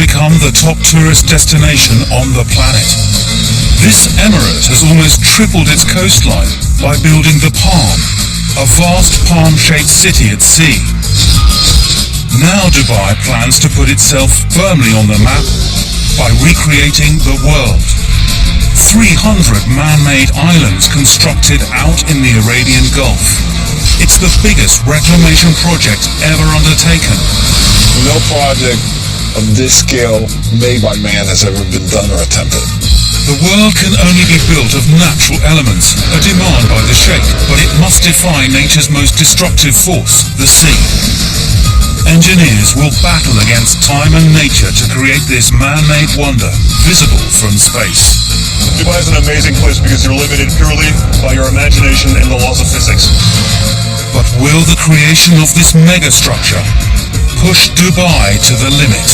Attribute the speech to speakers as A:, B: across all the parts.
A: become the top tourist destination on the planet. This emirate has almost tripled its coastline by building the Palm, a vast palm-shaped city at sea. Now Dubai plans to put itself firmly on the map by recreating the world. 300 man-made islands constructed out in the Arabian Gulf. It's the biggest reclamation project ever undertaken.
B: No project of this scale made by man has ever been done or attempted.
A: The world can only be built of natural elements, a demand by the Sheikh, but it must defy nature's most destructive force, the sea. Engineers will battle against time and nature to create this man-made wonder, visible from space.
C: Dubai is an amazing place because you're limited purely by your imagination and the laws of physics.
A: But will the creation of this megastructure push Dubai to the limit?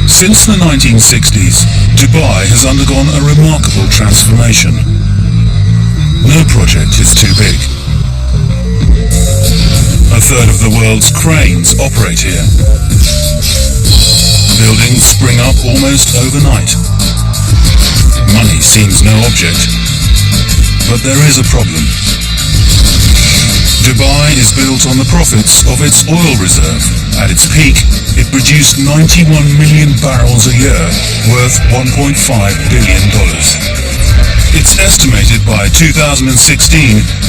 A: Since the 1960s, Dubai has undergone a remarkable transformation. No project is too big. A third of the world's cranes operate here. Buildings spring up almost overnight. Money seems no object. But there is a problem. Dubai is built on the profits of its oil reserve. At its peak, it produced 91 million barrels a year, worth $1.5 billion. It's estimated by 2016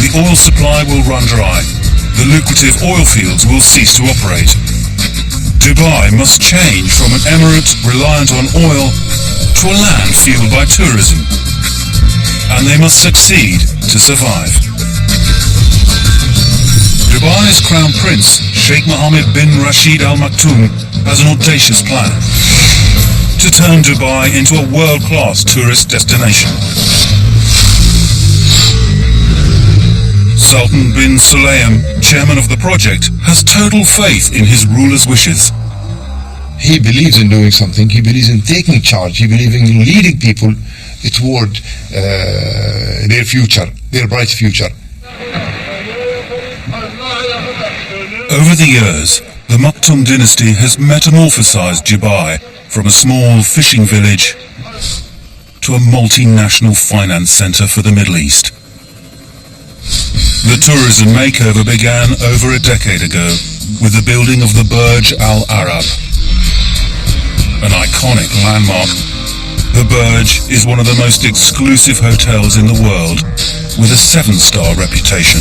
A: the oil supply will run dry. The lucrative oil fields will cease to operate. Dubai must change from an emirate reliant on oil to a land fueled by tourism. And they must succeed to survive. Dubai's Crown Prince, Sheikh Mohammed bin Rashid Al Maktoum, has an audacious plan to turn Dubai into a world-class tourist destination. Sultan bin Sulayem, chairman of the project, has total faith in his ruler's wishes.
D: He believes in doing something, he believes in taking charge, he believes in leading people toward their future, their bright future.
A: Over the years, the Maktoum dynasty has metamorphosized Dubai from a small fishing village to a multinational finance center for the Middle East. The tourism makeover began over a decade ago with the building of the Burj Al Arab, an iconic landmark. The Burj is one of the most exclusive hotels in the world, with a 7-star reputation.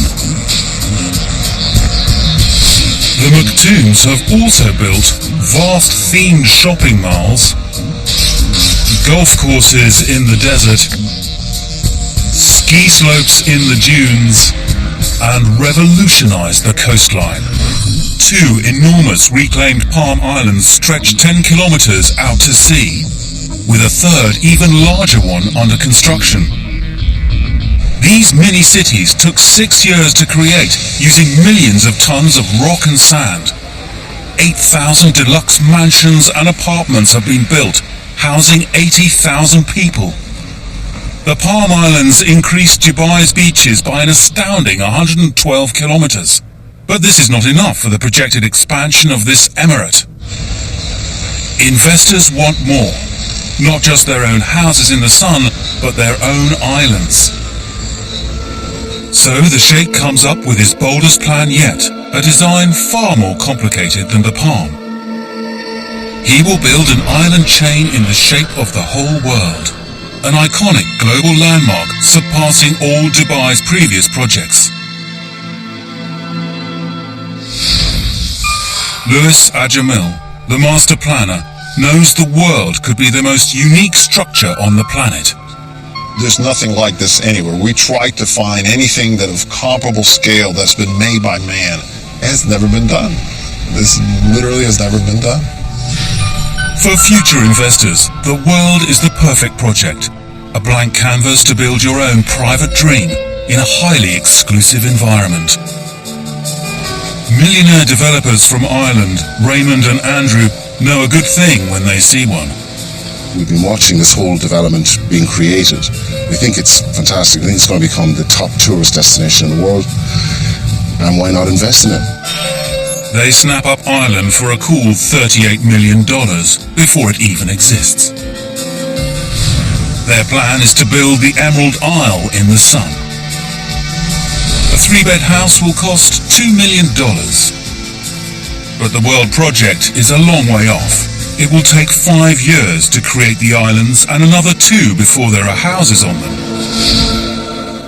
A: The Maktoums have also built vast themed shopping malls, golf courses in the desert, ski slopes in the dunes, and revolutionized the coastline. 2 enormous reclaimed palm islands stretch 10 kilometers out to sea, with a third, even larger one under construction. These mini-cities took 6 years to create, using millions of tons of rock and sand. 8,000 deluxe mansions and apartments have been built, housing 80,000 people. The Palm Islands increased Dubai's beaches by an astounding 112 kilometers. But this is not enough for the projected expansion of this emirate. Investors want more. Not just their own houses in the sun, but their own islands. So the Sheikh comes up with his boldest plan yet, a design far more complicated than the Palm. He will build an island chain in the shape of the whole world, an iconic global landmark surpassing all Dubai's previous projects. Louis Ajamil, the master planner, knows the world could be the most unique structure on the planet.
B: There's nothing like this anywhere. We tried to find anything that of comparable scale that's been made by man. And it's never been done. This literally has never been done.
A: For future investors, the world is the perfect project. A blank canvas to build your own private dream in a highly exclusive environment. Millionaire developers from Ireland, Raymond and Andrew, know a good thing when they see one.
E: We've been watching this whole development being created
B: We think it's fantastic. We think it's going to become the top tourist destination in the world. And why not invest in it?
A: They snap up Ireland for a cool $38 million before it even exists. Their plan is to build the Emerald Isle in the sun. A 3-bed house will cost $2 million. But the world project is a long way off. It will take 5 years to create the islands and another 2 before there are houses on them.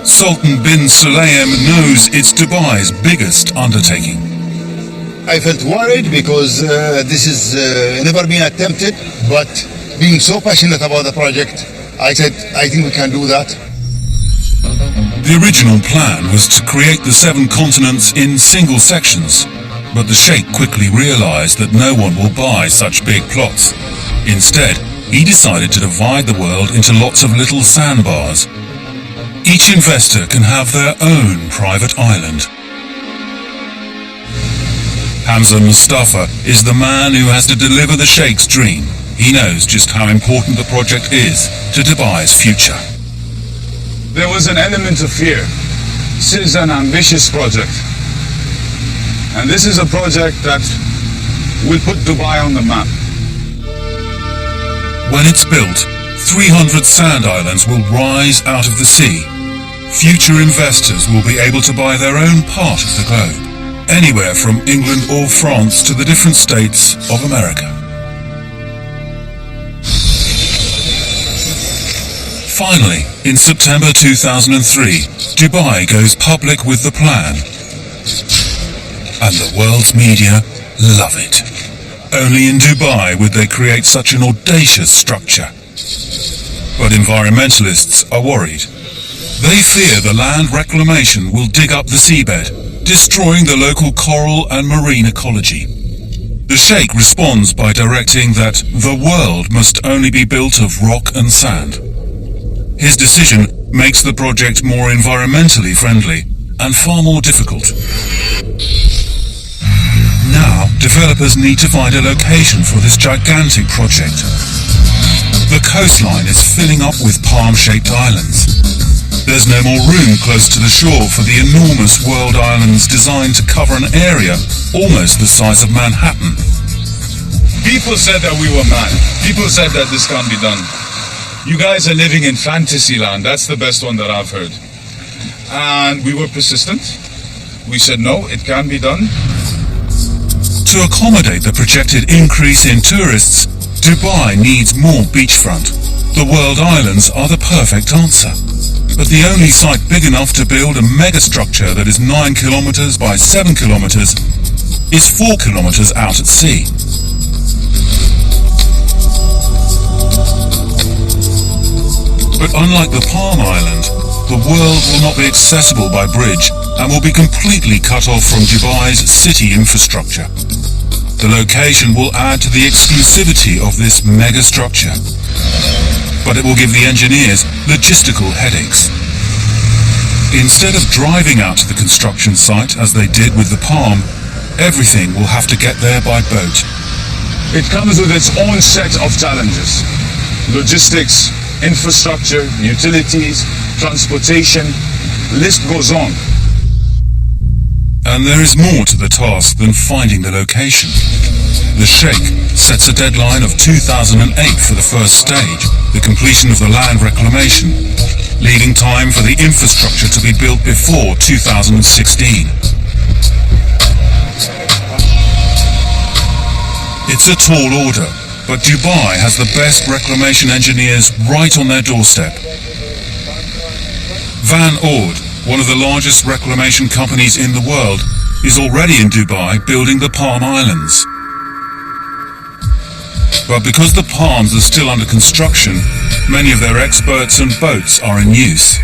A: Sultan bin Sulayem knows it's Dubai's biggest undertaking.
D: I felt worried because this has never been attempted, but being so passionate about the project, I said, I think we can do that.
A: The original plan was to create the 7 continents in single sections, but the Sheikh quickly realized that no one will buy such big plots. Instead, he decided to divide the world into lots of little sandbars. Each investor can have their own private island. Hamza Mustafa is the man who has to deliver the Sheikh's dream. He knows just how important the project is to Dubai's future.
E: There was an element of fear. This is an ambitious project. And this is a project that will put Dubai on the map.
A: When it's built, 300 sand islands will rise out of the sea. Future investors will be able to buy their own part of the globe, anywhere from England or France to the different states of America. Finally, in September 2003, Dubai goes public with the plan. And the world's media love it. Only in Dubai would they create such an audacious structure. But environmentalists are worried. They fear the land reclamation will dig up the seabed, destroying the local coral and marine ecology. The Sheikh responds by directing that the world must only be built of rock and sand. His decision makes the project more environmentally friendly and far more difficult. Now, developers need to find a location for this gigantic project. The coastline is filling up with palm-shaped islands. There's no more room close to the shore for the enormous world islands designed to cover an area almost the size of Manhattan.
E: People said that we were mad. People said that this can't be done. You guys are living in fantasy land. That's the best one that I've heard. And we were persistent. We said, no, it can be done.
A: To accommodate the projected increase in tourists, Dubai needs more beachfront. The world islands are the perfect answer. But the only site big enough to build a megastructure that is 9 kilometers by 7 kilometers is 4 kilometers out at sea. But unlike the Palm Island, the world will not be accessible by bridge and will be completely cut off from Dubai's city infrastructure. The location will add to the exclusivity of this megastructure, but it will give the engineers logistical headaches. Instead of driving out to the construction site as they did with the Palm, everything will have to get there by boat.
E: It comes with its own set of challenges. Logistics, infrastructure, utilities, transportation, list goes on.
A: And there is more to the task than finding the location. The Sheikh sets a deadline of 2008 for the first stage, the completion of the land reclamation, leaving time for the infrastructure to be built before 2016. It's a tall order, but Dubai has the best reclamation engineers right on their doorstep. Van Oord, one of the largest reclamation companies in the world, is already in Dubai building the Palm Islands. But because the palms are still under construction, many of their experts and boats are in use.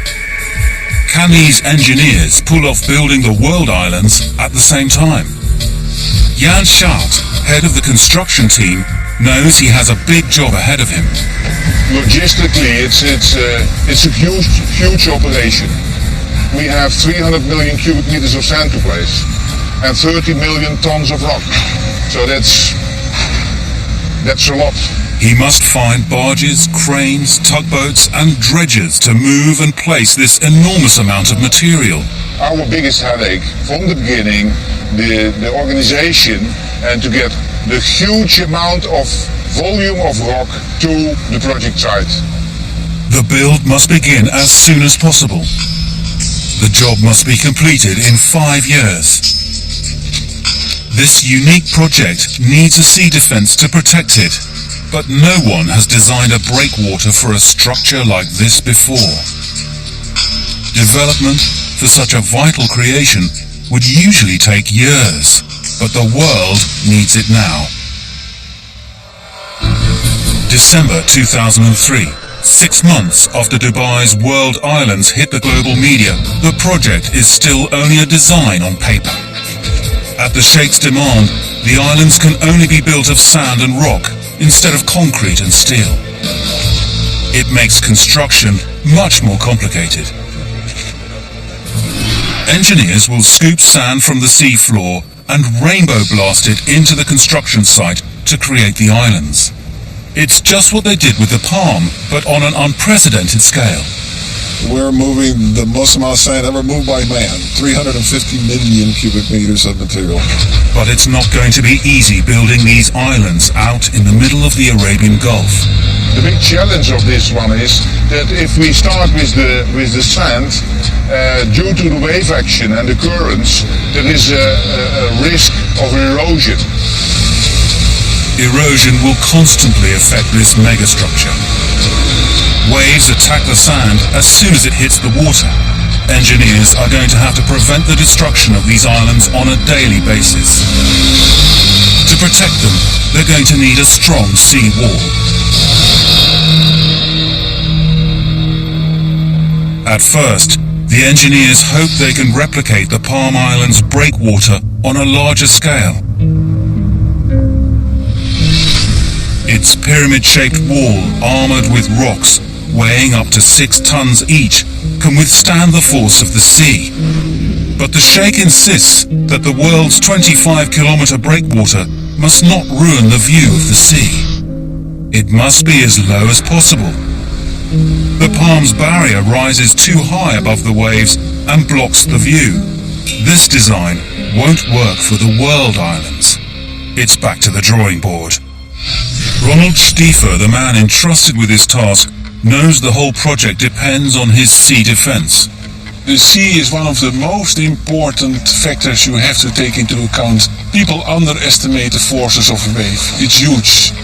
A: Can these engineers pull off building the world islands at the same time? Jan Schacht, head of the construction team, knows he has a big job ahead of him.
F: Logistically, it's a huge operation. We have 300 million cubic meters of sand to place and 30 million tons of rock. So that's a lot.
A: He must find barges, cranes, tugboats and dredgers to move and place this enormous amount of material.
F: Our biggest headache from the beginning, the organization, and to get the huge amount of volume of rock to the project site.
A: The build must begin as soon as possible. The job must be completed in 5 years. This unique project needs a sea defense to protect it, but no one has designed a breakwater for a structure like this before. Development for such a vital creation would usually take years, but the world needs it now. December 2003. 6 months after Dubai's World Islands hit the global media, the project is still only a design on paper. At the Sheikh's demand, the islands can only be built of sand and rock instead of concrete and steel. It makes construction much more complicated. Engineers will scoop sand from the sea floor and rainbow blast it into the construction site to create the islands. It's just what they did with the Palm, but on an unprecedented scale.
B: We're moving the most amount of sand ever moved by man, 350 million cubic meters of material.
A: But it's not going to be easy building these islands out in the middle of the Arabian Gulf.
F: The big challenge of this one is that if we start with the sand, due to the wave action and the currents, there is a risk of erosion.
A: Erosion will constantly affect this megastructure. Waves attack the sand as soon as it hits the water. Engineers are going to have to prevent the destruction of these islands on a daily basis. To protect them, they're going to need a strong sea wall. At first, the engineers hope they can replicate the Palm Islands breakwater on a larger scale. Its pyramid-shaped wall, armoured with rocks, weighing up to 6 tons each, can withstand the force of the sea. But the Sheikh insists that the world's 25-kilometre breakwater must not ruin the view of the sea. It must be as low as possible. The Palm's barrier rises too high above the waves and blocks the view. This design won't work for the world islands. It's back to the drawing board. Ronald Stiefer, the man entrusted with this task, knows the whole project depends on his sea defense.
G: The sea is one of the most important factors you have to take into account. People underestimate the forces of a wave. It's huge.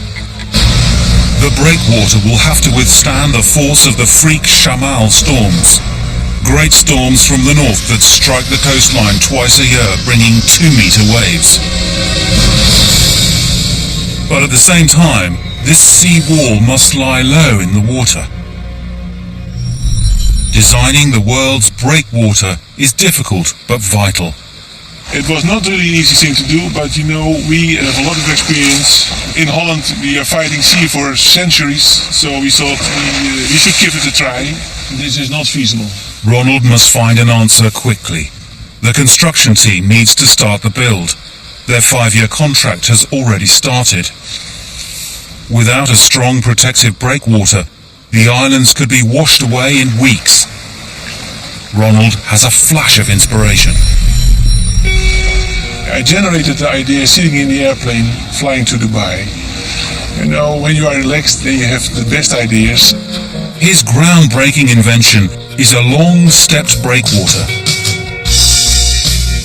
A: The breakwater will have to withstand the force of the freak Shamal storms. Great storms from the north that strike the coastline twice a year, bringing 2-meter waves. But at the same time, this sea wall must lie low in the water. Designing the world's breakwater is difficult but vital.
G: It was not really an easy thing to do, but you know, we have a lot of experience. In Holland we are fighting sea for centuries, so we thought we should give it a try. This is not feasible.
A: Ronald must find an answer quickly. The construction team needs to start the build. Their 5-year contract has already started. Without a strong protective breakwater, the islands could be washed away in weeks. Ronald has a flash of inspiration.
G: I generated the idea sitting in the airplane flying to Dubai. You know, when you are relaxed, then you have the best ideas.
A: His groundbreaking invention is a long-stepped breakwater.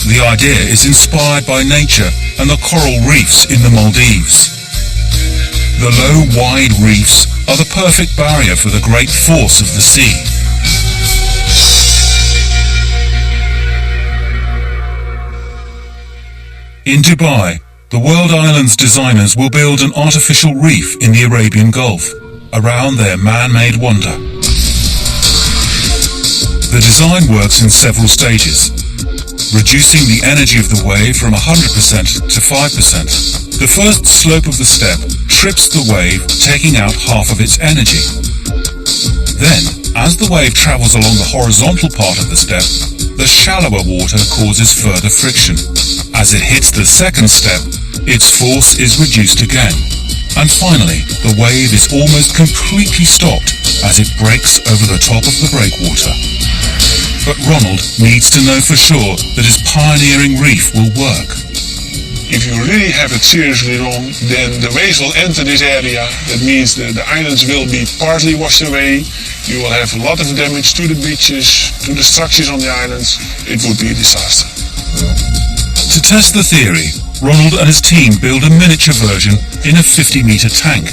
A: The idea is inspired by nature and the coral reefs in the Maldives. The low, wide reefs are the perfect barrier for the great force of the sea. In Dubai, the World Islands designers will build an artificial reef in the Arabian Gulf, around their man-made wonder. The design works in several stages, reducing the energy of the wave from 100% to 5%. The first slope of the step trips the wave, taking out half of its energy. Then, as the wave travels along the horizontal part of the step, the shallower water causes further friction. As it hits the second step, its force is reduced again. And finally, the wave is almost completely stopped as it breaks over the top of the breakwater. But Ronald needs to know for sure that his pioneering reef will work.
G: If you really have it seriously wrong, then the waves will enter this area. That means that the islands will be partly washed away. You will have a lot of damage to the beaches, to the structures on the islands. It would be a disaster.
A: To test the theory, Ronald and his team build a miniature version in a 50-meter tank.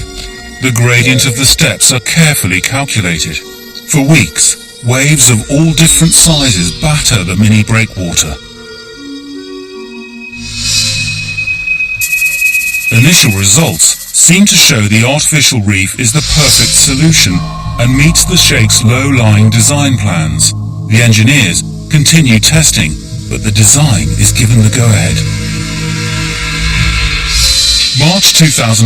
A: The gradient of the steps are carefully calculated. For weeks, waves of all different sizes batter the mini breakwater. Initial results seem to show the artificial reef is the perfect solution and meets the Sheikh's low-lying design plans. The engineers continue testing, but the design is given the go-ahead. March 2004,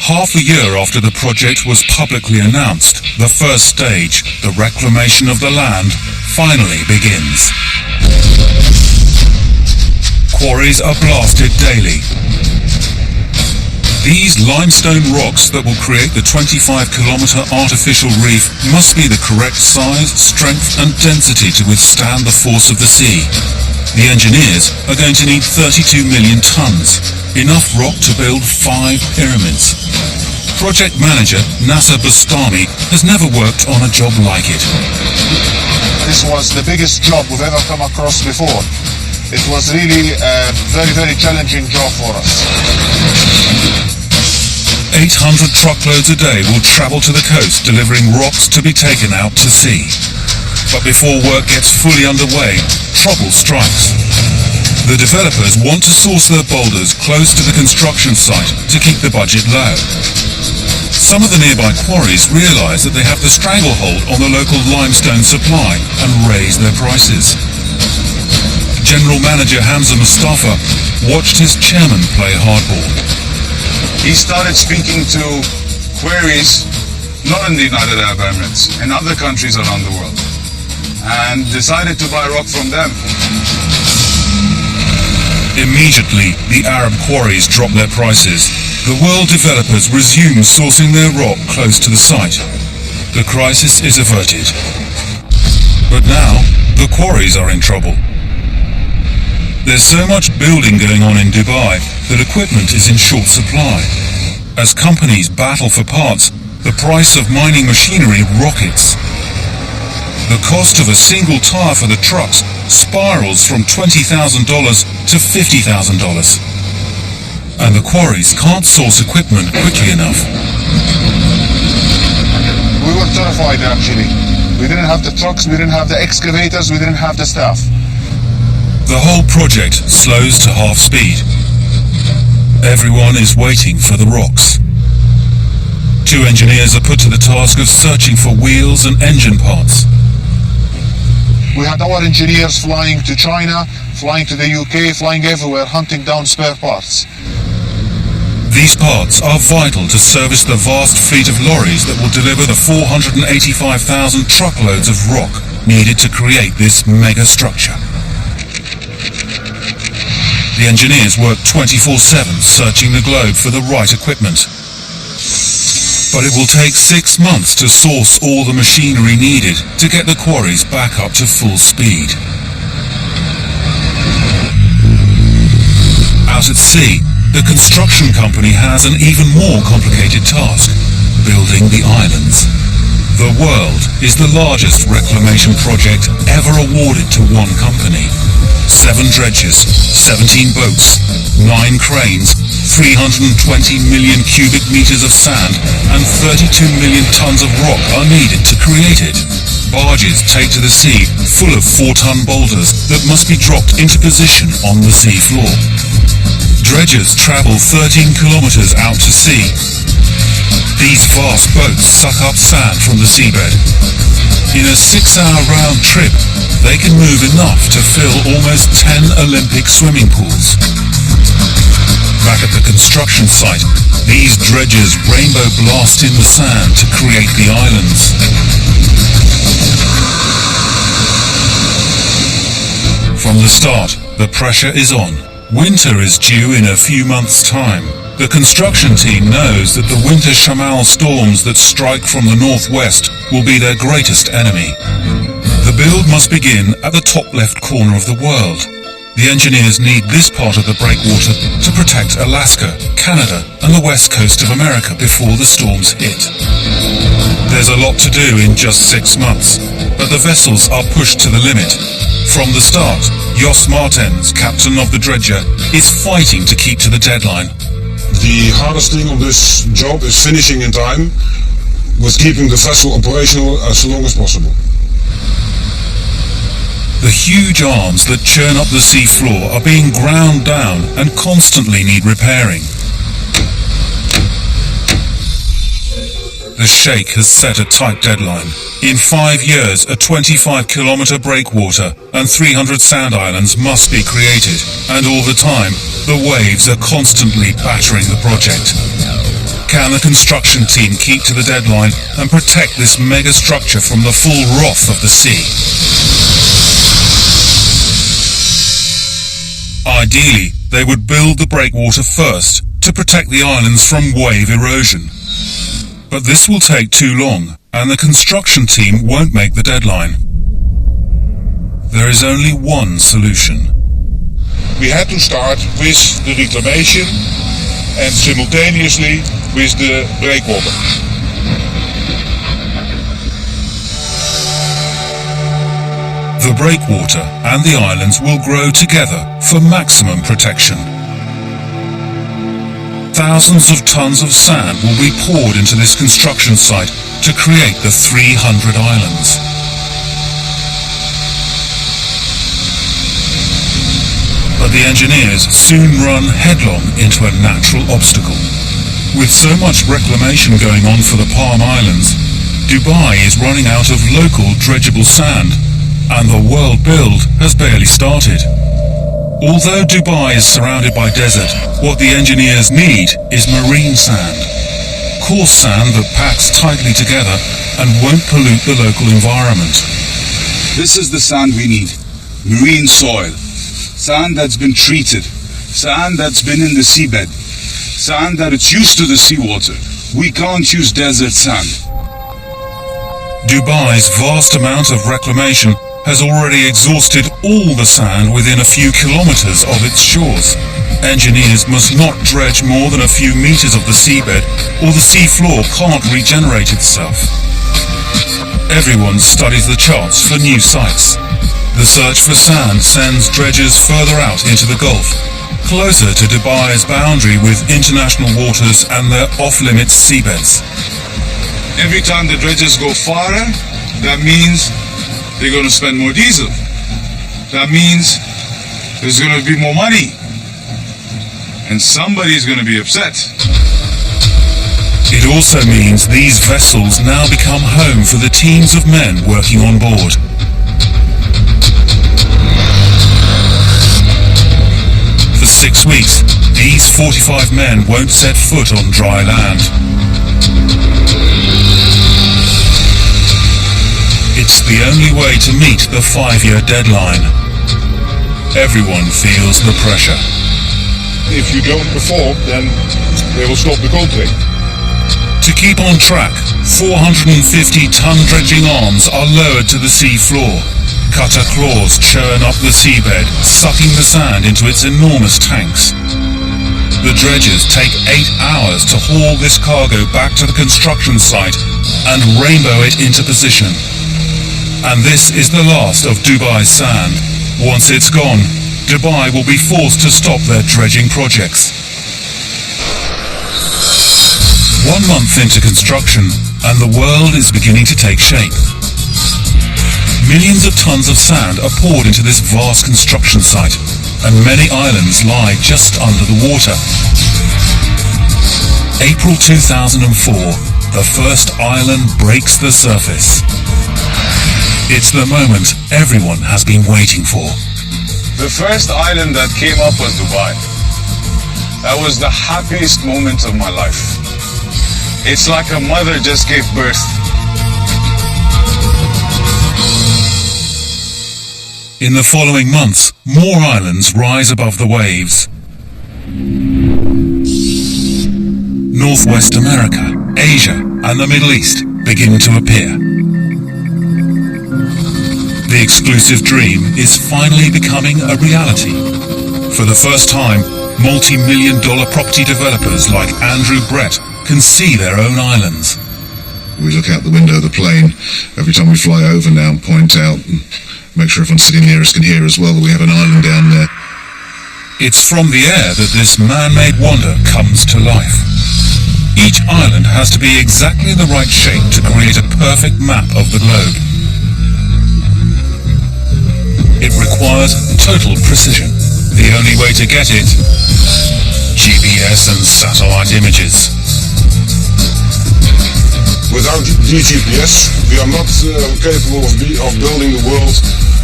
A: half a year after the project was publicly announced, the first stage, the reclamation of the land, finally begins. Quarries are blasted daily. These limestone rocks that will create the 25-kilometer artificial reef must be the correct size, strength and density to withstand the force of the sea. The engineers are going to need 32 million tons, enough rock to build 5 pyramids. Project manager Nasser Bastami has never worked on a job like it.
B: This was the biggest job we've ever come across before. It was really a very, very challenging job for us.
A: 800 truckloads a day will travel to the coast delivering rocks to be taken out to sea. But before work gets fully underway, trouble strikes. The developers want to source their boulders close to the construction site to keep the budget low. Some of the nearby quarries realize that they have the stranglehold on the local limestone supply and raise their prices. General Manager Hamza Mustafa watched his chairman play hardball.
E: He started speaking to quarries, not in the United Arab Emirates, in other countries around the world, and decided to buy rock from them.
A: Immediately, the Arab quarries drop their prices. The world developers resume sourcing their rock close to the site. The crisis is averted. But now, the quarries are in trouble. There's so much building going on in Dubai that equipment is in short supply. As companies battle for parts, the price of mining machinery rockets. The cost of a single tire for the trucks spirals from $20,000 to $50,000. And the quarries can't source equipment quickly enough.
B: We were terrified actually. We didn't have the trucks, we didn't have the excavators, we didn't have the staff.
A: The whole project slows to half speed. Everyone is waiting for the rocks. 2 engineers are put to the task of searching for wheels and engine parts.
B: We had our engineers flying to China, flying to the UK, flying everywhere, hunting down spare parts.
A: These parts are vital to service the vast fleet of lorries that will deliver the 485,000 truckloads of rock needed to create this megastructure. The engineers work 24/7 searching the globe for the right equipment. But it will take 6 months to source all the machinery needed to get the quarries back up to full speed. Out at sea, the construction company has an even more complicated task, building the islands. The world is the largest reclamation project ever awarded to one company. 7 dredges, 17 boats, 9 cranes, 320 million cubic meters of sand and 32 million tons of rock are needed to create it. Barges take to the sea full of 4-ton boulders that must be dropped into position on the sea floor. Dredgers travel 13 kilometers out to sea. These vast boats suck up sand from the seabed. In a 6-hour round trip, they can move enough to fill almost 10 Olympic swimming pools. Back at the construction site, these dredgers rainbow blast in the sand to create the islands. From the start, the pressure is on. Winter is due in a few months' time. The construction team knows that the winter Shamal storms that strike from the northwest will be their greatest enemy. The build must begin at the top left corner of the world. The engineers need this part of the breakwater to protect Alaska, Canada, and the west coast of America before the storms hit. There's a lot to do in just 6 months, but the vessels are pushed to the limit. From the start, Jos Martens, captain of the dredger, is fighting to keep to the deadline.
H: The hardest thing of this job is finishing in time with keeping the vessel operational as long as possible.
A: The huge arms that churn up the sea floor are being ground down and constantly need repairing. The Sheikh has set a tight deadline. In 5 years, a 25-kilometer breakwater and 300 sand islands must be created, and all the time, the waves are constantly battering the project. Can the construction team keep to the deadline and protect this megastructure from the full wrath of the sea? Ideally, they would build the breakwater first to protect the islands from wave erosion. But this will take too long, and the construction team won't make the deadline. There is only one solution.
F: We had to start with the reclamation and simultaneously with the breakwater.
A: The breakwater and the islands will grow together for maximum protection. Thousands of tons of sand will be poured into this construction site to create the 300 islands. But the engineers soon run headlong into a natural obstacle. With so much reclamation going on for the Palm Islands, Dubai is running out of local dredgeable sand, and the world build has barely started. Although Dubai is surrounded by desert, what the engineers need is marine sand. Coarse sand that packs tightly together and won't pollute the local environment.
E: This is the sand we need. Marine soil. Sand that's been treated. Sand that's been in the seabed. Sand that it's used to the seawater. We can't use desert sand.
A: Dubai's vast amount of reclamation has already exhausted all the sand within a few kilometers of its shores. Engineers must not dredge more than a few meters of the seabed, or the sea floor can't regenerate itself. Everyone studies the charts for new sites. The search for sand sends dredgers further out into the Gulf, closer to Dubai's boundary with international waters and their off-limits seabeds.
E: Every time the dredgers go farther, that means they're going to spend more diesel. That means there's going to be more money. And somebody's going to be upset.
A: It also means these vessels now become home for the teams of men working on board. For 6 weeks, these 45 men won't set foot on dry land. It's the only way to meet the 5-year deadline. Everyone feels the pressure.
F: If you don't perform, then they will stop the contract.
A: To keep on track, 450-ton dredging arms are lowered to the sea floor. Cutter claws churn up the seabed, sucking the sand into its enormous tanks. The dredgers take 8 hours to haul this cargo back to the construction site and rainbow it into position. And this is the last of Dubai's sand. Once it's gone, Dubai will be forced to stop their dredging projects. 1 month into construction, and the world is beginning to take shape. Millions of tons of sand are poured into this vast construction site, and many islands lie just under the water. April 2004, the first island breaks the surface. It's the moment everyone has been waiting for.
E: The first island that came up was Dubai. That was the happiest moment of my life. It's like a mother just gave birth.
A: In the following months, more islands rise above the waves. Northwest America, Asia, and the Middle East begin to appear. The exclusive dream is finally becoming a reality. For the first time, multi-million-dollar property developers like Andrew Brett can see their own islands.
B: We look out the window of the plane every time we fly over now and point out and make sure everyone sitting near us can hear as well that we have an island down there.
A: It's from the air that this man-made wonder comes to life. Each island has to be exactly the right shape to create a perfect map of the globe. It requires total precision. The only way to get it, GPS and satellite images.
H: Without GPS, we are not capable of building the world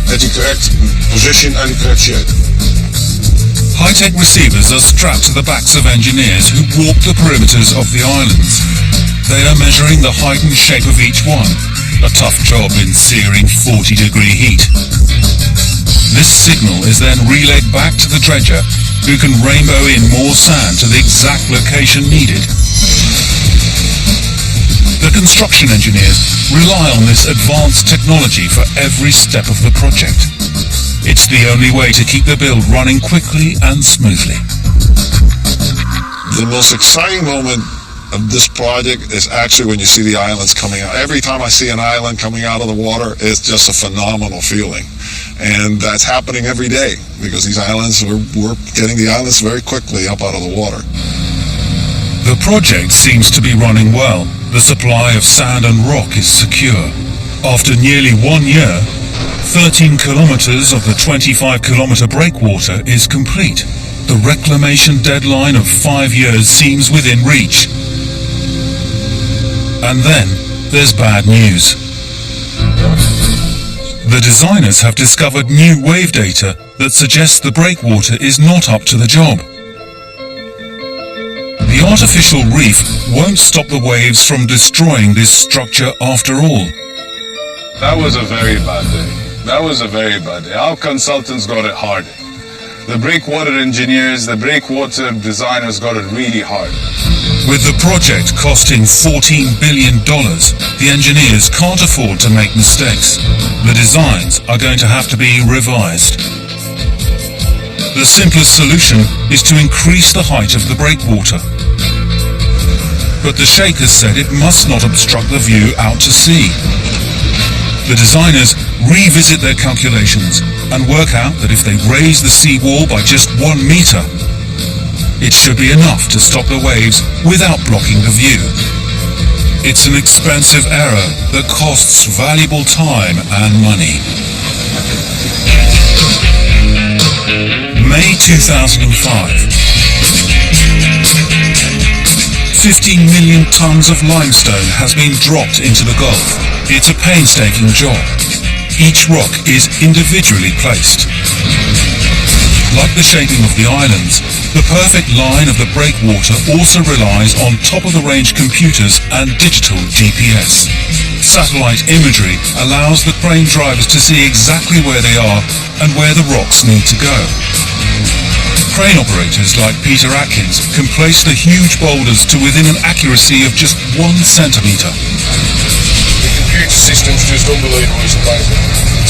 H: at the correct position and the correct shape.
A: High-tech receivers are strapped to the backs of engineers who walk the perimeters of the islands. They are measuring the height and shape of each one, a tough job in searing 40-degree heat. This signal is then relayed back to the dredger, who can rainbow in more sand to the exact location needed. The construction engineers rely on this advanced technology for every step of the project. It's the only way to keep the build running quickly and smoothly.
B: The most exciting moment of this project is actually when you see the islands coming out. Every time I see an island coming out of the water, it's just a phenomenal feeling. And that's happening every day because these islands, we're getting the islands very quickly up out of the water.
A: The project seems to be running well. The supply of sand and rock is secure. After nearly 1 year, 13 kilometers of the 25-kilometer breakwater is complete. The reclamation deadline of 5 years seems within reach. And then there's bad news. The designers have discovered new wave data that suggests the breakwater is not up to the job. The artificial reef won't stop the waves from destroying this structure after all.
E: That was a very bad day. That was a very bad day. Our consultants got it hard. The breakwater engineers, the breakwater designers got it really hard.
A: With the project costing $14 billion, the engineers can't afford to make mistakes. The designs are going to have to be revised. The simplest solution is to increase the height of the breakwater. But the Sheikh has said it must not obstruct the view out to sea. The designers revisit their calculations and work out that if they raise the seawall by just 1 meter, it should be enough to stop the waves without blocking the view. It's an expensive error that costs valuable time and money. May 2005. 15 million tons of limestone has been dropped into the Gulf. It's a painstaking job. Each rock is individually placed. Like the shaping of the islands, the perfect line of the breakwater also relies on top-of-the-range computers and digital GPS. Satellite imagery allows the crane drivers to see exactly where they are and where the rocks need to go. Crane operators like Peter Atkins can place the huge boulders to within an accuracy of just 1 centimeter.
F: The computer system's just unbelievable, it's amazing.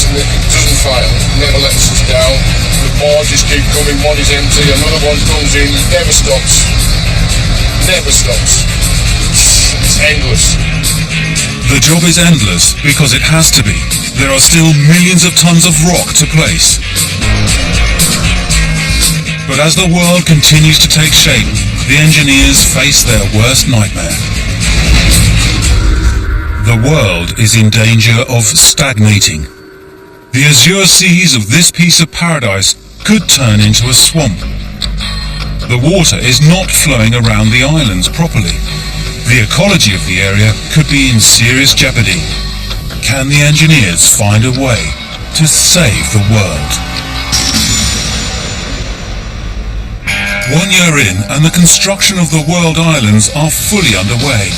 F: It doesn't fail, it never lets us down. The barges keep coming, one is empty, another one comes in, it never stops. Never stops. It's endless.
A: The job is endless because it has to be. There are still millions of tons of rock to place. But as the world continues to take shape, the engineers face their worst nightmare. The world is in danger of stagnating. The azure seas of this piece of paradise could turn into a swamp. The water is not flowing around the islands properly. The ecology of the area could be in serious jeopardy. Can the engineers find a way to save the world? 1 year in, and the construction of the world islands are fully underway.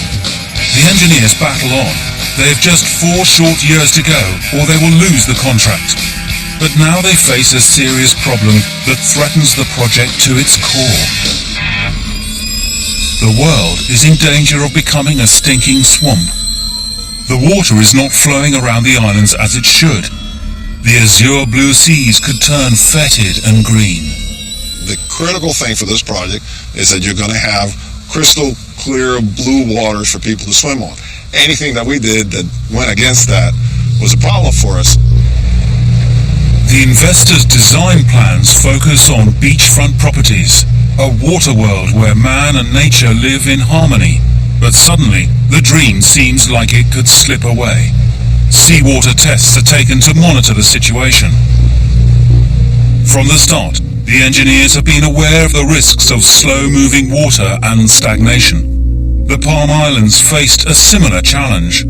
A: The engineers battle on. They have just 4 short years to go, or they will lose the contract. But now they face a serious problem that threatens the project to its core. The world is in danger of becoming a stinking swamp. The water is not flowing around the islands as it should. The azure blue seas could turn fetid and green.
B: The critical thing for this project is that you're going to have crystal clear blue waters for people to swim on. Anything that we did that went against that was a problem for us.
A: The investors' design plans focus on beachfront properties, a water world where man and nature live in harmony. But suddenly, the dream seems like it could slip away. Seawater tests are taken to monitor the situation. From the start, the engineers have been aware of the risks of slow-moving water and stagnation. The Palm Islands faced a similar challenge.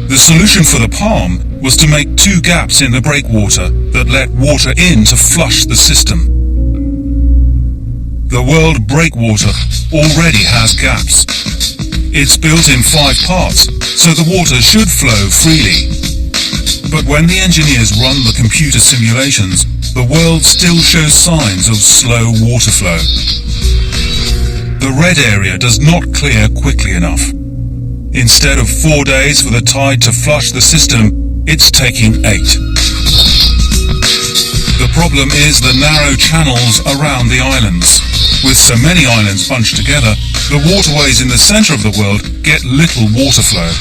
A: The solution for the Palm was to make 2 gaps in the breakwater that let water in to flush the system. The world breakwater already has gaps. It's built in 5 parts, so the water should flow freely. But when the engineers run the computer simulations, the world still shows signs of slow water flow. The red area does not clear quickly enough. Instead of 4 days for the tide to flush the system, it's taking 8. The problem is the narrow channels around the islands. With so many islands bunched together, the waterways in the center of the world get little water flow.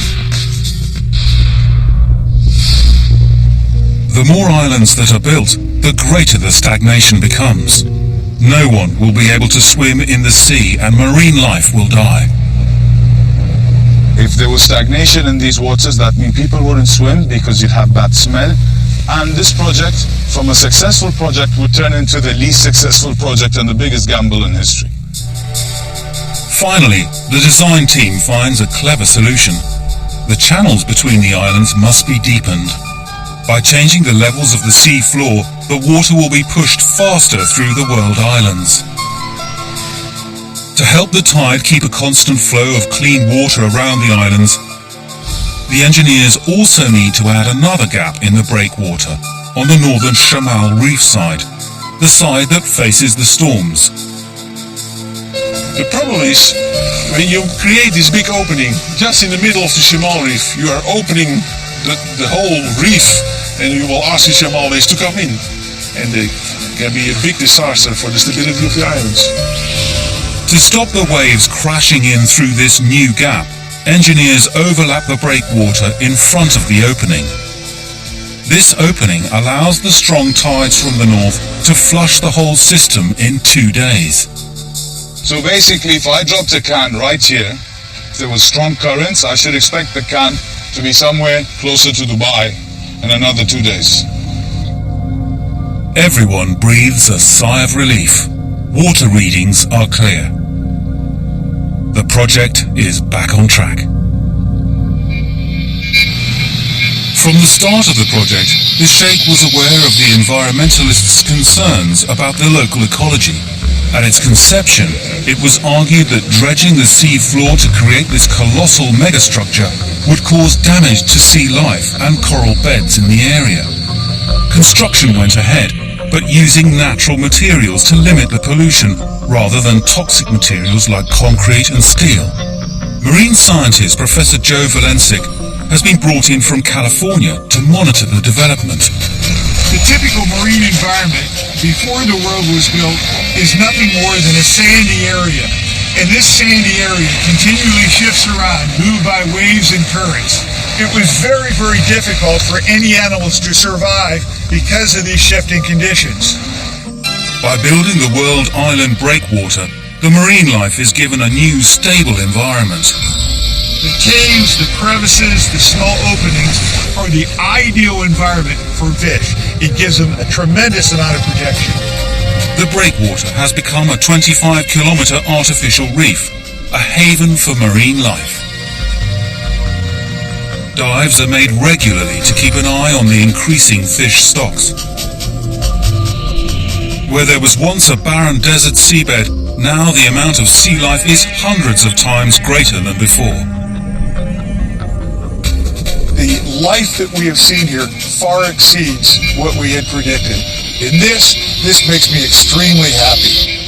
A: The more islands that are built, the greater the stagnation becomes. No one will be able to swim in the sea and marine life will die.
E: If there was stagnation in these waters, that means people wouldn't swim because you'd have bad smell. And this project, from a successful project, would turn into the least successful project and the biggest gamble in history.
A: Finally, the design team finds a clever solution. The channels between the islands must be deepened. By changing the levels of the sea floor, the water will be pushed faster through the world islands. To help the tide keep a constant flow of clean water around the islands, the engineers also need to add another gap in the breakwater on the northern Chamal Reef side, the side that faces the storms.
G: The problem is, when you create this big opening just in the middle of the Chamal Reef, you are opening the whole reef, and you will ask the Chamalians to come in, and it can be a big disaster for the stability of the islands.
A: To stop the waves crashing in through this new gap, engineers overlap the breakwater in front of the opening. This opening allows the strong tides from the north to flush the whole system in 2 days.
E: So basically, if I dropped a can right here, if there was strong currents, I should expect the can to be somewhere closer to Dubai in another 2 days.
A: Everyone breathes a sigh of relief. Water readings are clear. The project is back on track. From the start of the project, the Sheikh was aware of the environmentalists' concerns about the local ecology. At its conception, it was argued that dredging the sea floor to create this colossal megastructure would cause damage to sea life and coral beds in the area. Construction went ahead, but using natural materials to limit the pollution rather than toxic materials like concrete and steel. Marine scientist Professor Joe Valencic has been brought in from California to monitor the development.
I: The typical marine environment before the world was built is nothing more than a sandy area. And this sandy area continually shifts around, moved by waves and currents. It was very, very difficult for any animals to survive because of these shifting conditions.
A: By building the world island breakwater, the marine life is given a new, stable environment.
I: The caves, the crevices, the small openings are the ideal environment for fish. It gives them a tremendous amount of protection.
A: The breakwater has become a 25-kilometer artificial reef, a haven for marine life. Dives are made regularly to keep an eye on the increasing fish stocks. Where there was once a barren desert seabed, now the amount of sea life is hundreds of times greater than before.
I: The life that we have seen here far exceeds what we had predicted. And this makes me extremely happy.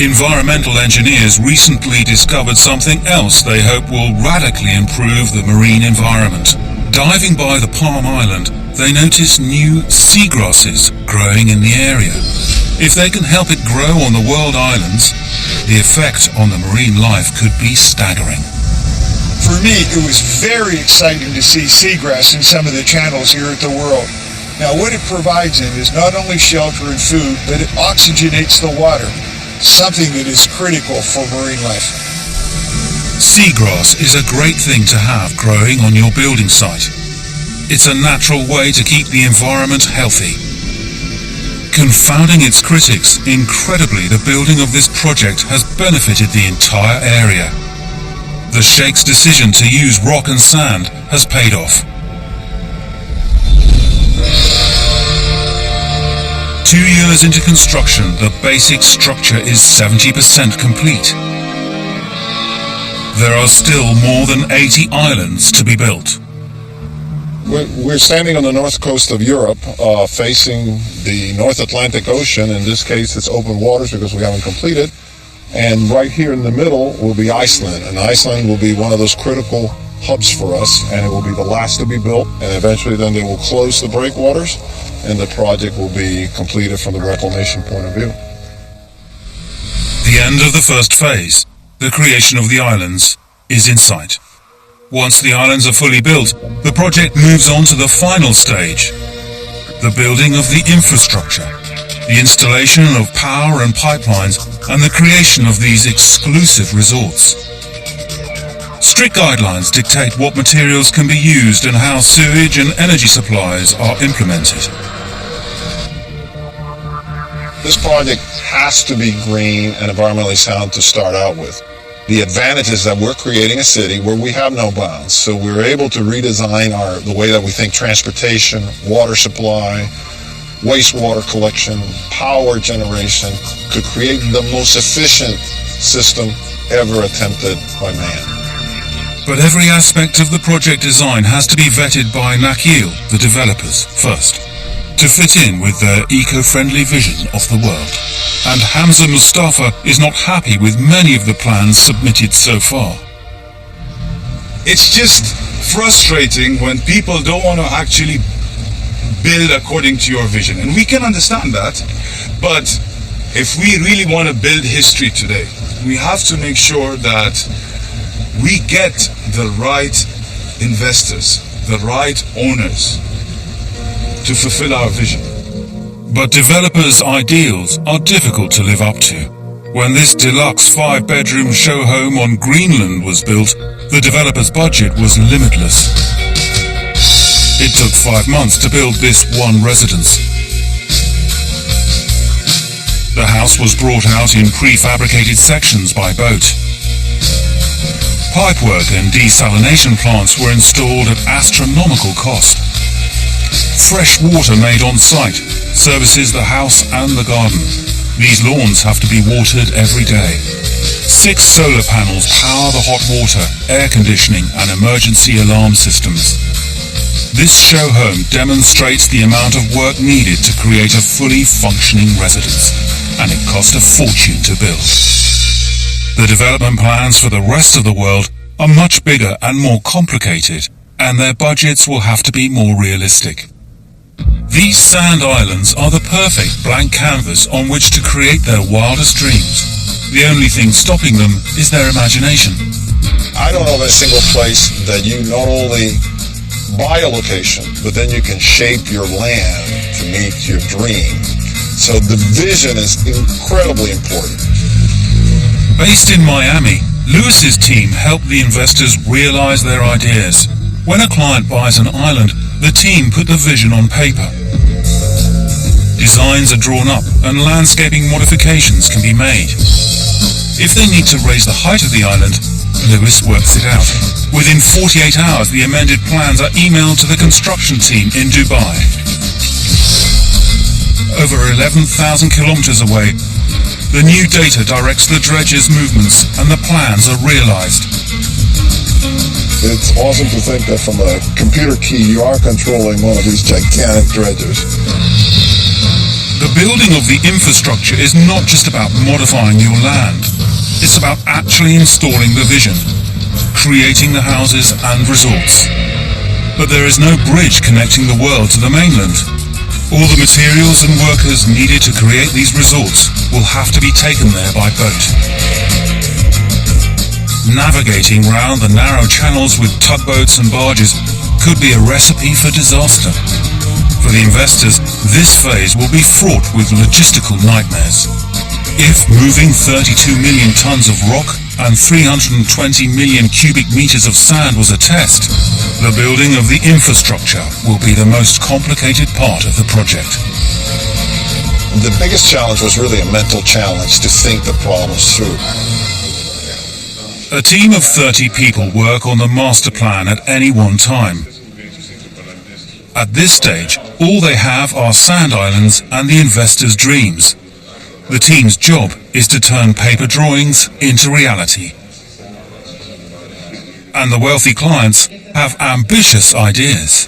A: Environmental engineers recently discovered something else they hope will radically improve the marine environment. Diving by the Palm Island, they noticed new seagrasses growing in the area. If they can help it grow on the world islands, the effect on the marine life could be staggering.
I: For me, it was very exciting to see seagrass in some of the channels here at the World. Now, what it provides in is not only shelter and food, but it oxygenates the water, something that is critical for marine life.
A: Seagrass is a great thing to have growing on your building site. It's a natural way to keep the environment healthy. Confounding its critics, incredibly, the building of this project has benefited the entire area. The Sheikh's decision to use rock and sand has paid off. 2 years into construction, the basic structure is 70% complete. There are still more than 80 islands to be built.
B: We're standing on the north coast of Europe, facing the North Atlantic Ocean. In this case, it's open waters because we haven't completed. And right here in the middle will be Iceland. And Iceland will be one of those critical hubs for us, and it will be the last to be built. And eventually then they will close the breakwaters, and the project will be completed from the reclamation point of view.
A: The end of the first phase, the creation of the islands, is in sight. Once the islands are fully built, the project moves on to the final stage, the building of the infrastructure, the installation of power and pipelines, and the creation of these exclusive resorts. Strict guidelines dictate what materials can be used and how sewage and energy supplies are implemented.
B: This project has to be green and environmentally sound to start out with. The advantage is that we're creating a city where we have no bounds. So we're able to redesign the way that we think transportation, water supply, wastewater collection, power generation, could create the most efficient system ever attempted by man.
A: But every aspect of the project design has to be vetted by Nakheel, the developers, first, to fit in with their eco-friendly vision of the world. And Hamza Mustafa is not happy with many of the plans submitted so far.
E: It's just frustrating when people don't want to actually build according to your vision. And we can understand that, but if we really want to build history today, we have to make sure that we get the right investors, the right owners to fulfill our vision.
A: But developers' ideals are difficult to live up to. When this deluxe 5-bedroom show home on Greenland was built, the developer's budget was limitless. It took 5 months to build this one residence. The house was brought out in prefabricated sections by boat. Pipework and desalination plants were installed at astronomical cost. Fresh water made on site services the house and the garden. These lawns have to be watered every day. 6 solar panels power the hot water, air conditioning and emergency alarm systems. This show home demonstrates the amount of work needed to create a fully functioning residence, and it cost a fortune to build. The development plans for the rest of the world are much bigger and more complicated, and their budgets will have to be more realistic. These sand islands are the perfect blank canvas on which to create their wildest dreams. The only thing stopping them is their imagination.
B: I don't know of a single place that you not only buy a location, but then you can shape your land to meet your dream. So the vision is incredibly important.
A: Based in Miami, Lewis's team helped the investors realize their ideas. When a client buys an island, the team put the vision on paper. Designs are drawn up and landscaping modifications can be made. If they need to raise the height of the island, Lewis works it out. Within 48 hours, the amended plans are emailed to the construction team in Dubai. Over 11,000 kilometers away, the new data directs the dredge's movements and the plans are realized.
B: It's awesome to think that from a computer key you are controlling one of these gigantic dredgers.
A: The The building of the infrastructure is not just about modifying your land. It's about actually installing the vision, creating the houses and resorts. But there is no bridge connecting the world to the mainland. All the materials and workers needed to create these resorts will have to be taken there by boat. Navigating round the narrow channels with tugboats and barges could be a recipe for disaster. For the investors, this phase will be fraught with logistical nightmares. If moving 32 million tons of rock and 320 million cubic meters of sand was a test, the building of the infrastructure will be the most complicated part of the project.
B: The biggest challenge was really a mental challenge to think the problems through.
A: A team of 30 people work on the master plan at any one time. At this stage, all they have are sand islands and the investors' dreams. The team's job is to turn paper drawings into reality. And the wealthy clients have ambitious ideas.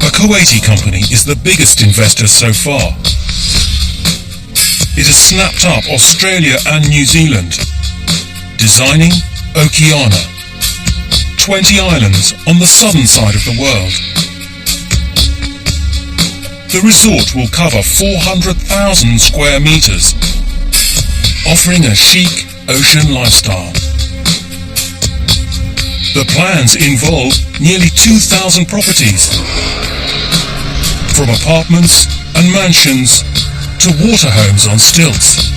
A: A Kuwaiti company is the biggest investor so far. It has snapped up Australia and New Zealand, designing Okeana, 20 islands on the southern side of the world. The resort will cover 400,000 square meters, offering a chic ocean lifestyle. The plans involve nearly 2,000 properties, from apartments and mansions to water homes on stilts.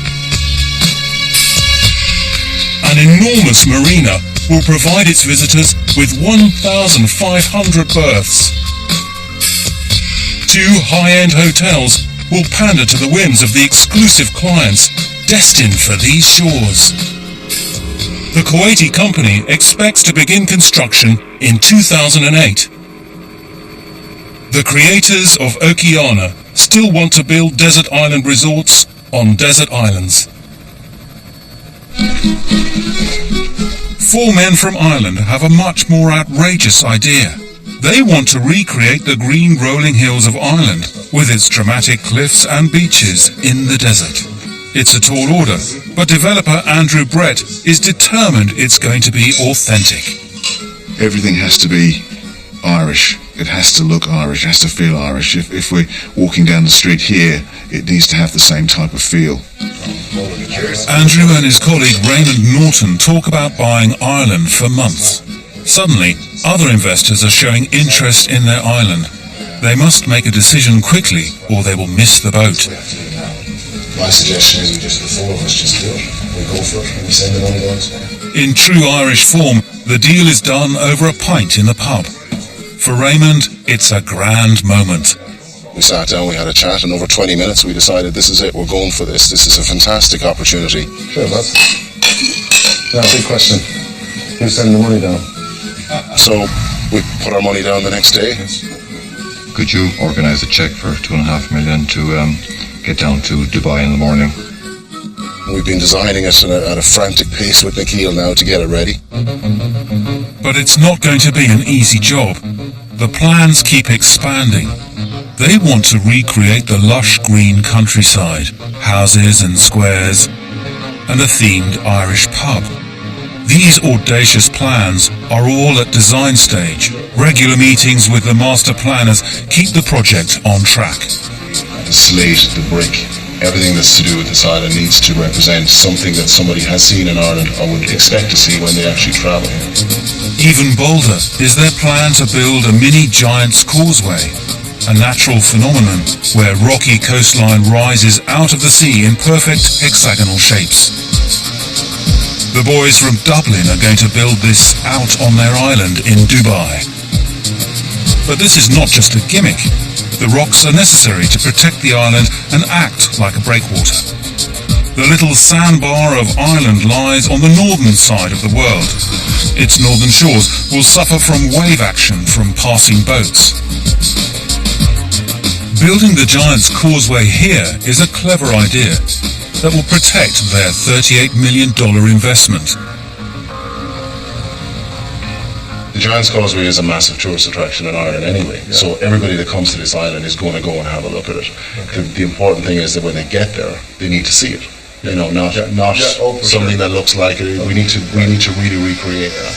A: An enormous marina will provide its visitors with 1,500 berths. 2 high-end hotels will pander to the whims of the exclusive clients destined for these shores. The Kuwaiti company expects to begin construction in 2008. The creators of Okeana still want to build desert island resorts on desert islands. 4 men from Ireland have a much more outrageous idea. They want to recreate the green rolling hills of Ireland with its dramatic cliffs and beaches in the desert. It's a tall order, but developer Andrew Brett is determined it's going to be authentic.
J: Everything has to be Irish. It has to look Irish, it has to feel Irish. If we're walking down the street here, it needs to have the same type of feel.
A: Andrew and his colleague Raymond Norton talk about buying Ireland for months. Suddenly, other investors are showing interest in their island. They must make a decision quickly or they will miss the boat.
K: My suggestion is the 4 of us just do it. We go for it and we send the money down.
A: In true Irish form, the deal is done over a pint in the pub. For Raymond, it's a grand moment.
K: We sat down, we had a chat, and over 20 minutes we decided this is it, we're going for this. This is a fantastic opportunity.
J: Sure, lad. Now, big question. Who's sending the money down?
K: So, we put our money down the next day.
L: Could you organise a cheque for $2.5 million to get down to Dubai in the morning?
K: We've been designing it at a frantic pace with Nikhil now to get it ready.
A: But it's not going to be an easy job. The plans keep expanding. They want to recreate the lush green countryside, houses and squares, and a themed Irish pub. These audacious plans are all at design stage. Regular meetings with the master planners keep the project on track.
K: The slate, the brick, everything that's to do with this island needs to represent something that somebody has seen in Ireland or would expect to see when they actually travel.
A: Even bolder is their plan to build a mini Giant's Causeway, a natural phenomenon where rocky coastline rises out of the sea in perfect hexagonal shapes. The boys from Dublin are going to build this out on their island in Dubai. But this is not just a gimmick. The rocks are necessary to protect the island and act like a breakwater. The little sandbar of Ireland lies on the northern side of the world. Its northern shores will suffer from wave action from passing boats. Building the Giant's Causeway here is a clever idea that will protect their $38 million investment.
K: The Giant's Causeway is a massive tourist attraction in Ireland anyway, so everybody that comes to this island is going to go and have a look at it. The important thing is that when they get there, they need to see it. You know, not something that looks like it. We need to really recreate that.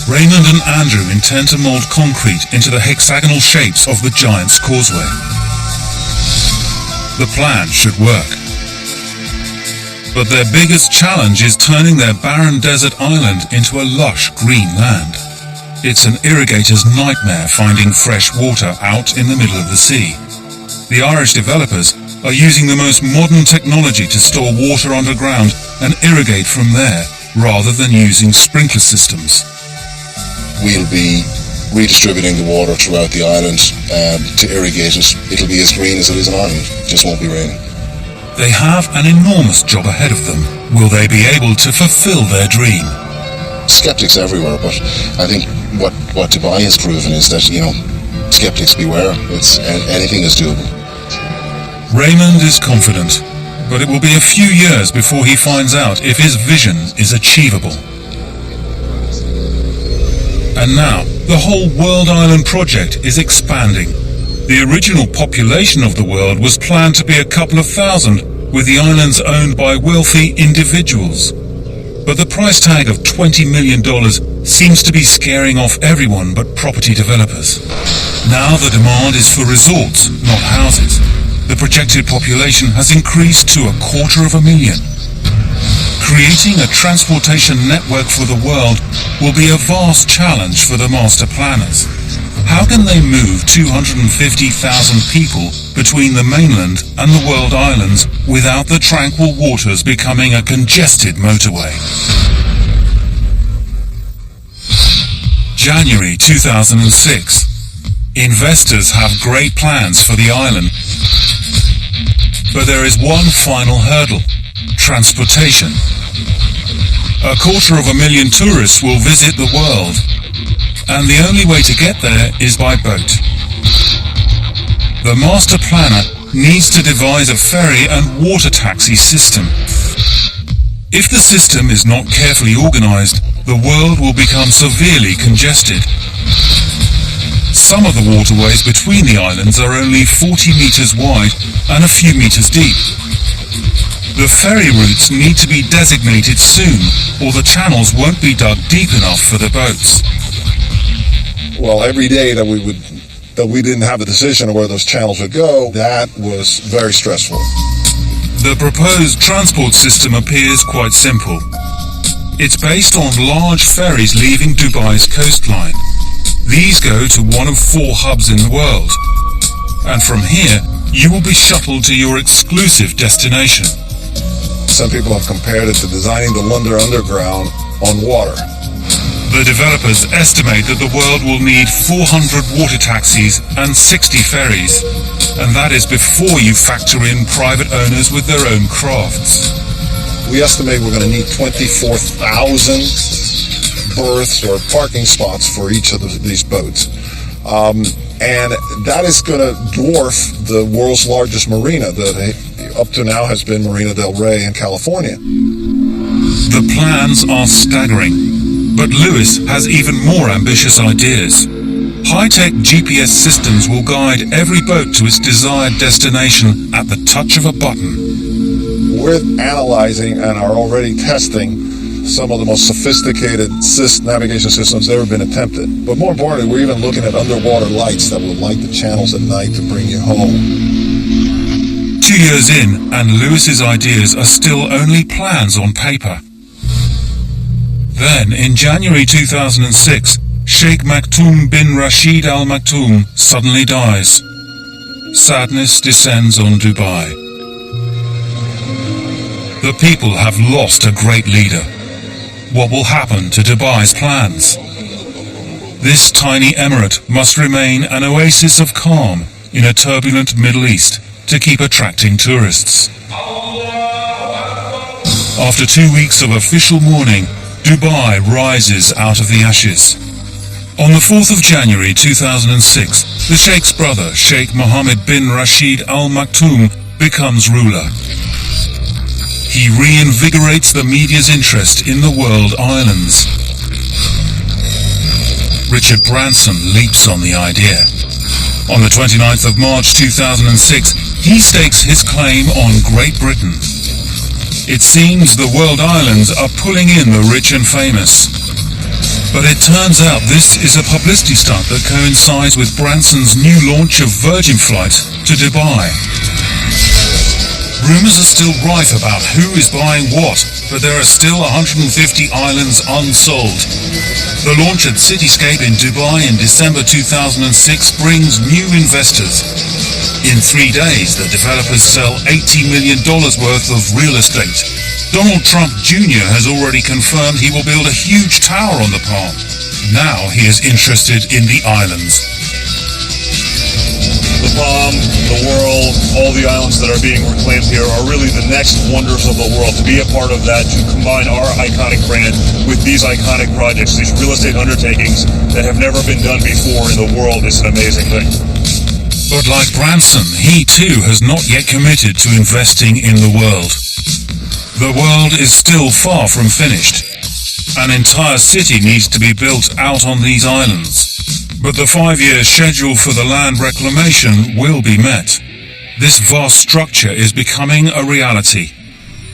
A: Raymond and Andrew intend to mould concrete into the hexagonal shapes of the Giant's Causeway. The plan should work. But their biggest challenge is turning their barren desert island into a lush green land. It's an irrigator's nightmare finding fresh water out in the middle of the sea. The Irish developers are using the most modern technology to store water underground and irrigate from there, rather than using sprinkler systems.
K: We'll be redistributing the water throughout the island to irrigate it. It'll be as green as it is in Ireland, it just won't be raining.
A: They have an enormous job ahead of them. Will they be able to fulfill their dream?
K: Skeptics everywhere, but I think what Dubai has proven is that, you know, skeptics beware. Anything is doable.
A: Raymond is confident, but it will be a few years before he finds out if his vision is achievable. And now, the whole World Island project is expanding. The original population of the world was planned to be a couple of thousand, with the islands owned by wealthy individuals. But the price tag of $20 million seems to be scaring off everyone but property developers. Now the demand is for resorts, not houses. The projected population has increased to 250,000. Creating a transportation network for the world will be a vast challenge for the master planners. How can they move 250,000 people between the mainland and the world islands without the tranquil waters becoming a congested motorway? January 2006. Investors have great plans for the island. But there is one final hurdle: transportation. 250,000 tourists will visit the world, and the only way to get there is by boat. The master planner needs to devise a ferry and water taxi system. If the system is not carefully organized, the world will become severely congested. Some of the waterways between the islands are only 40 meters wide and a few meters deep. The ferry routes need to be designated soon, or the channels won't be dug deep enough for the boats.
B: Well, every day that we didn't have a decision of where those channels would go, that was very stressful.
A: The proposed transport system appears quite simple. It's based on large ferries leaving Dubai's coastline. These go to one of 4 hubs in the world, and from here you will be shuttled to your exclusive destination.
B: Some people have compared it to designing the London Underground on water.
A: The developers estimate that the world will need 400 water taxis and 60 ferries, and that is before you factor in private owners with their own crafts.
B: We estimate we're going to need 24,000 berths or parking spots for each of these boats. And that is going to dwarf the world's largest marina that up to now has been Marina del Rey in California.
A: The plans are staggering, but Lewis has even more ambitious ideas. High-tech GPS systems will guide every boat to its desired destination at the touch of a button.
B: We're analyzing and are already testing some of the most sophisticated navigation systems ever been attempted. But more importantly, we're even looking at underwater lights that will light the channels at night to bring you home.
A: 2 years in, and Lewis's ideas are still only plans on paper. Then, in January 2006, Sheikh Maktoum bin Rashid Al Maktoum suddenly dies. Sadness descends on Dubai. The people have lost a great leader. What will happen to Dubai's plans? This tiny emirate must remain an oasis of calm in a turbulent Middle East to keep attracting tourists. After 2 weeks of official mourning, Dubai rises out of the ashes. On the 4th of January 2006, the Sheikh's brother, Sheikh Mohammed bin Rashid Al Maktoum, becomes ruler. He reinvigorates the media's interest in the world islands. Richard Branson leaps on the idea. On the 29th of March 2006, he stakes his claim on Great Britain. It seems the world islands are pulling in the rich and famous. But it turns out this is a publicity stunt that coincides with Branson's new launch of Virgin Flight to Dubai. Rumours are still rife about who is buying what, but there are still 150 islands unsold. The launch at Cityscape in Dubai in December 2006 brings new investors. In 3 days, the developers sell $80 million worth of real estate. Donald Trump Jr. has already confirmed he will build a huge tower on the Palm. Now he is interested in the islands.
C: The Palm, the world, all the islands that are being reclaimed here are really the next wonders of the world. To be a part of that, to combine our iconic brand with these iconic projects, these real estate undertakings that have never been done before in the world is an amazing thing.
A: But like Branson, he too has not yet committed to investing in the world. The world is still far from finished. An entire city needs to be built out on these islands. But the 5-year schedule for the land reclamation will be met. This vast structure is becoming a reality.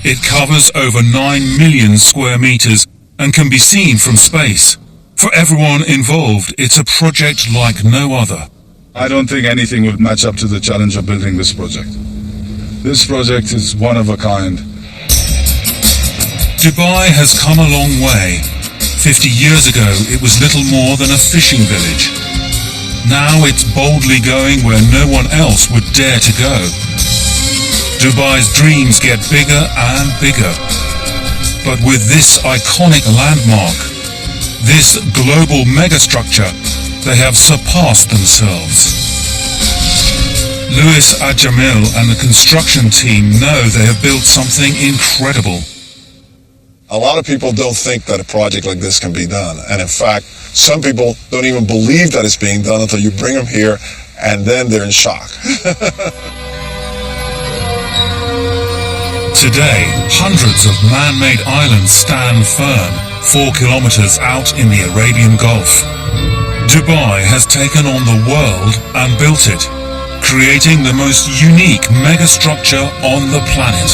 A: It covers over 9 million square meters and can be seen from space. For everyone involved, it's a project like no other.
E: I don't think anything would match up to the challenge of building this project. This project is one of a kind.
A: Dubai has come a long way. 50 years ago, it was little more than a fishing village. Now it's boldly going where no one else would dare to go. Dubai's dreams get bigger and bigger. But with this iconic landmark, this global megastructure, they have surpassed themselves. Louis Ajamil and the construction team know they have built something incredible.
B: A lot of people don't think that a project like this can be done. And in fact, some people don't even believe that it's being done until you bring them here, and then they're in shock.
A: Today, hundreds of man-made islands stand firm 4 kilometers out in the Arabian Gulf. Dubai has taken on the world and built it, creating the most unique megastructure on the planet.